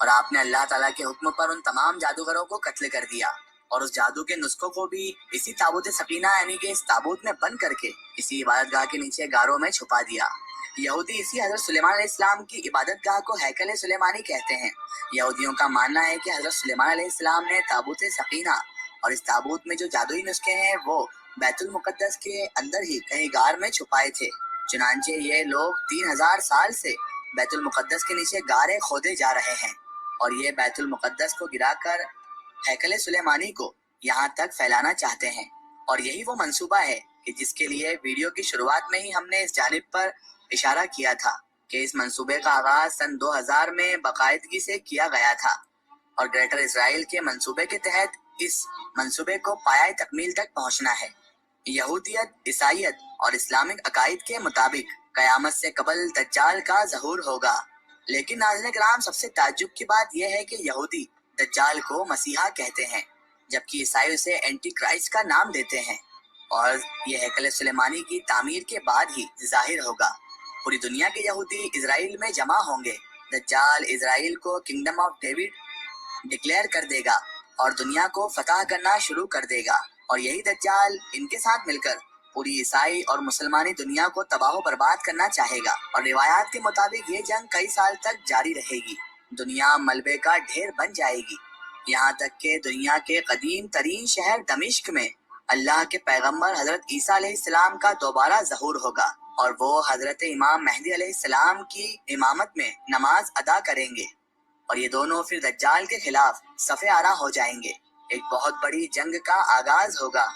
اور آپ نے اللہ تعالیٰ کے حکم پر ان تمام جادوگروں کو قتل کر دیا اور اس جادو کے نسخوں کو بھی اسی تابوت سکینہ یعنی کہ اس تابوت میں بند کر کے کسی عبادت گاہ کے نیچے غاروں میں چھپا دیا۔ یہودی اسی حضرت سلیمان علیہ السلام کی عبادت گاہ کو ہیکل سلیمانی کہتے ہیں۔ یہودیوں کا ماننا ہے کہ حضرت سلیمان علیہ السلام نے تابوت سکینہ اور اس تابوت میں جو جادوئی نسخے ہیں وہ بیت المقدس کے اندر ہی کہیں غار میں چھپائے تھے۔ چنانچہ یہ لوگ 3000 سال سے بیت المقدس کے نیچے غاریں کھودے جا رہے ہیں اور یہ بیت المقدس کو گرا کر ہیکل سلیمانی کو یہاں تک پھیلانا چاہتے ہیں، اور یہی وہ منصوبہ ہے کہ جس کے لیے ویڈیو کی شروعات میں ہی ہم نے اس جانب پر اشارہ کیا تھا کہ اس منصوبے کا آغاز سن 2000 میں باقاعدگی سے کیا گیا تھا اور گریٹر اسرائیل کے منصوبے کے تحت اس منصوبے کو پایہ تکمیل تک پہنچنا ہے۔ یہودیت، عیسائیت اور اسلامک عقائد کے مطابق قیامت سے قبل دجال کا ظہور ہوگا، لیکن ناظرین کرام سب سے تعجب کی بات یہ ہے کہ یہودی دجال کو مسیحا کہتے ہیں جبکہ عیسائی اسے اینٹی کرائسٹ کا نام دیتے ہیں، اور یہ ہیکل سلیمانی کی تعمیر کے بعد ہی ظاہر ہوگا۔ پوری دنیا کے یہودی اسرائیل میں جمع ہوں گے۔ دجال اسرائیل کو کنگڈم آف ڈیوڈ ڈکلیئر کر دے گا اور دنیا کو فتح کرنا شروع کر دے گا، اور یہی دجال ان کے ساتھ مل کر پوری عیسائی اور مسلمانی دنیا کو تباہ و برباد کرنا چاہے گا، اور روایات کے مطابق یہ جنگ کئی سال تک جاری رہے گی۔ دنیا ملبے کا ڈھیر بن جائے گی، یہاں تک کہ دنیا کے قدیم ترین شہر دمشق میں اللہ کے پیغمبر حضرت عیسیٰ علیہ السلام کا دوبارہ ظہور ہوگا اور وہ حضرت امام مہدی علیہ السلام کی امامت میں نماز ادا کریں گے، اور یہ دونوں پھر دجال کے خلاف صف آرا ہو جائیں گے۔ ایک بہت بڑی جنگ کا آغاز ہوگا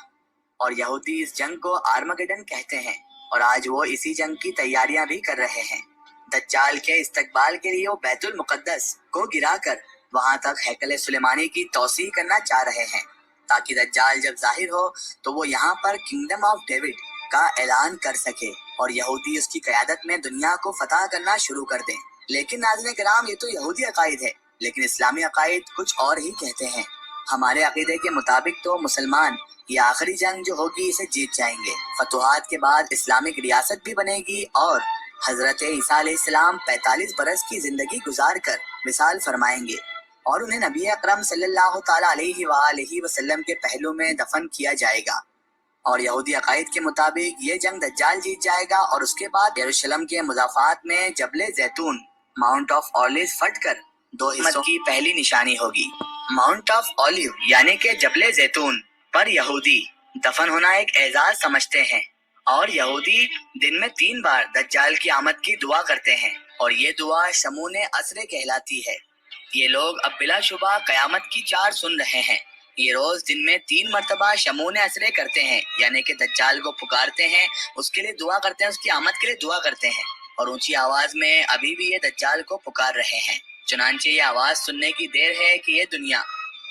اور یہودی اس جنگ کو آرمگیڈن کہتے ہیں، اور آج وہ اسی جنگ کی تیاریاں بھی کر رہے ہیں۔ دجال کے استقبال کے لیے وہ بیت المقدس کو گرا کر وہاں تک ہیکل سلیمانی کی توسیع کرنا چاہ رہے ہیں تاکہ دجال جب ظاہر ہو تو وہ یہاں پر کنگڈم آف ڈیوڈ کا اعلان کر سکے اور یہودی اس کی قیادت میں دنیا کو فتح کرنا شروع کر دیں۔ لیکن ناظرین کرام یہ تو یہودی عقائد ہے، لیکن اسلامی عقائد کچھ اور ہی کہتے ہیں۔ ہمارے عقیدے کے مطابق تو مسلمان یہ آخری جنگ جو ہوگی اسے جیت جائیں گے۔ فتوحات کے بعد اسلامک ریاست بھی بنے گی اور حضرت عیسیٰ علیہ السلام 45 برس کی زندگی گزار کر وصال فرمائیں گے اور انہیں نبی اکرم صلی اللہ تعالیٰ علیہ وآلہ وسلم کے پہلو میں دفن کیا جائے گا، اور یہودی عقائد کے مطابق یہ جنگ دجال جیت جائے گا، اور اس کے بعد یروشلم کے مضافات میں جبل زیتون ماؤنٹ آف اولیو پھٹ کر دو حصوں کی پہلی نشانی ہوگی۔ ماؤنٹ آف اولیو یعنی کہ جبل زیتون پر یہودی دفن ہونا ایک اعزاز سمجھتے ہیں، اور یہودی دن میں 3 بار دجال کی آمد کی دعا کرتے ہیں، اور یہ دعا شمون عصر کہلاتی ہے۔ یہ لوگ اب بلا شبہ قیامت کی 4 سن رہے ہیں۔ یہ روز دن میں 3 مرتبہ شمون عصر کرتے ہیں، یعنی کہ دجال کو پکارتے ہیں، اس کے لیے دعا کرتے ہیں، اس کی آمد کے لیے دعا کرتے ہیں، اور اونچی آواز میں ابھی بھی یہ دجال کو پکار رہے ہیں۔ چنانچہ یہ آواز سننے کی دیر ہے کہ یہ دنیا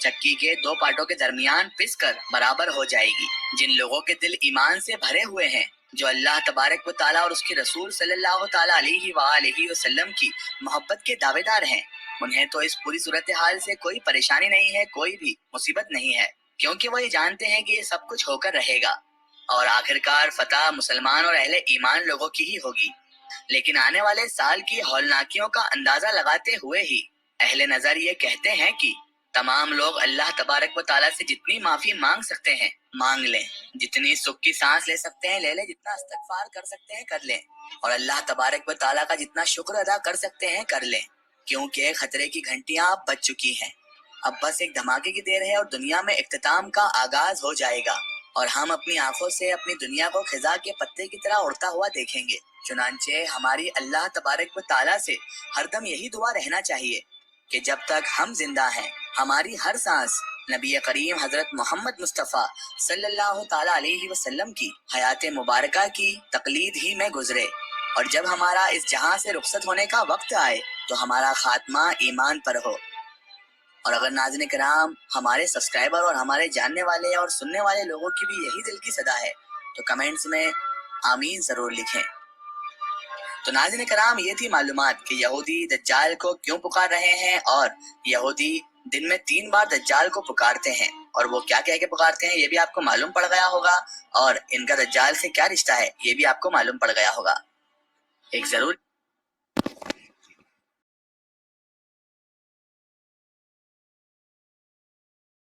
چکی کے 2 پارٹوں کے درمیان پس کر برابر ہو جائے گی۔ جن لوگوں کے دل ایمان سے بھرے ہوئے ہیں، جو اللہ تبارک و تعالیٰ اور اس کے رسول صلی اللہ تعالیٰ علیہ وآلہ وسلم کی محبت کے دعوے دار ہیں، انہیں تو اس پوری صورتحال سے کوئی پریشانی نہیں ہے، کوئی بھی مصیبت نہیں ہے، کیونکہ وہ یہ جانتے ہیں کہ یہ سب کچھ ہو کر رہے گا اور آخرکار فتح مسلمان اور اہل ایمان لوگوں کی ہی ہوگی۔ لیکن آنے والے سال کی ہولناکیوں کا اندازہ لگاتے ہوئے ہی اہل نظر یہ کہتے ہیں کہ تمام لوگ اللہ تبارک و تعالیٰ سے جتنی معافی مانگ سکتے ہیں مانگ لیں، جتنی سکھ کی سانس لے سکتے ہیں لے لیں، جتنا استغفار کر سکتے ہیں کر لیں، اور اللہ تبارک و تعالیٰ کا جتنا شکر ادا کر سکتے ہیں کر لیں، کیونکہ خطرے کی گھنٹیاں اب بج چکی ہیں۔ اب بس ایک دھماکے کی دیر ہے اور دنیا میں اختتام کا آغاز ہو جائے گا، اور ہم اپنی آنکھوں سے اپنی دنیا کو خزاں کے پتے کی طرح اڑتا ہوا دیکھیں گے۔ چنانچہ ہماری اللہ تبارک و تعالیٰ سے ہر دم یہی دعا رہنا چاہیے کہ جب تک ہم زندہ ہیں ہماری ہر سانس نبی کریم حضرت محمد مصطفیٰ صلی اللہ تعالیٰ علیہ وسلم کی حیات مبارکہ کی تقلید ہی میں گزرے، اور جب ہمارا اس جہاں سے رخصت ہونے کا وقت آئے تو ہمارا خاتمہ ایمان پر ہو۔ اور اگر ناظرین کرام ہمارے سبسکرائبر اور ہمارے جاننے والے اور سننے والے لوگوں کی بھی یہی دل کی صدا ہے تو کمنٹس میں آمین ضرور لکھیں۔ تو ناظرین کرام یہ تھی معلومات کہ یہودی دجال کو کیوں پکار رہے ہیں، اور یہودی دن میں 3 بار دجال کو پکارتے ہیں، اور وہ کیا کہہ کے پکارتے ہیں یہ بھی آپ کو معلوم پڑ گیا ہوگا، اور ان کا دجال سے کیا رشتہ ہے یہ بھی آپ کو معلوم پڑ گیا ہوگا۔ ایک ضرور